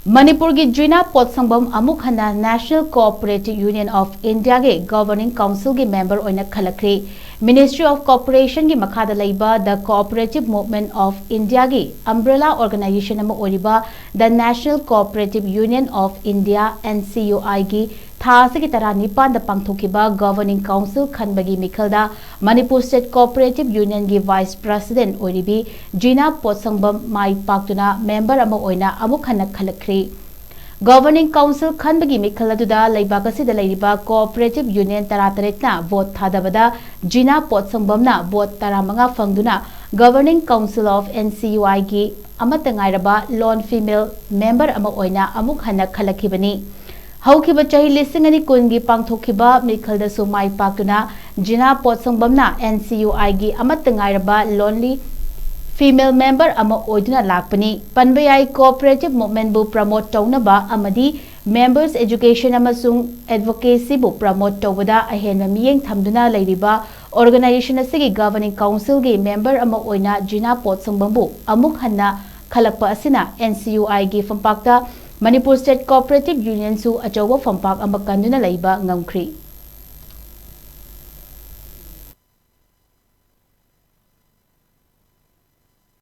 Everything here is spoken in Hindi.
Manipur की जीना पोत्संगबम अमुक हन्ना national cooperative union of India के गवर्निंग काउंसिल के मेंबर ओइना खलखरे मिनिस्ट्री ऑफ कॉर्पोरेशन की मखादा लैबा the cooperative movement of India की अम्ब्रेला ऑर्गेनाइजेशन अमा ओरिबा the national cooperative union of India NCUI की थासे की तरह निपान द पांगथोकिबा गवर्निंग काउंसिल खनबगी मिखलदा मणिपुर स्टेट कोऑपरेटिव यूनियन की वाइस प्रेसिडेंट ओरिबी जीना पोत्संगबम माई पाक्तुना मेंबर अमा ओइना अमुक हन्ना खलखरे गवर्निंग काउंसिल खनबगी मिखल अदुदा लैबाक असिदा लैरिबा कोऑपरेटिव यूनियन तरातरेतना वोट थादबदा जीना पोत्संगबमना वोट 15 फंगदुना गवर्निंग काउंसिल ऑफ NCUI की अमत ngairaba लॉन फीमेल मेंबर अमा ओइना अमुक हन्ना खलखिबनी हौखिबा चाही लिसिंग अनि कुनगी पांगथोखिबा मिखलदसु माई पाक्तुना जीना पोत्संगबमना NCUI की अमत ngairaba लोनली फीमेल मेंबर अमा ओइदुना लाकपनी पनबयाई कोऑपरेटिव मूवमेंट बु प्रमोट तौनबा अमदी मेंबर्स एजुकेशन अमसुंग एडवोकेसी बु प्रमोट तौबदा अहेनबा मियेंग थमदुना लैरिबा ऑर्गेनाइजेशन असिगी गवर्निंग काउंसिल की मेंबर अमा ओइना जीना पोत्संगबम बु अमुक हन्ना खलकपा असिना NCUI की फंपाक्ता मणिपुर स्टेट कोऑपरेटिव यूनियन सु अचौबा फंपाक अमा कंदुना लैबा ngamkhri।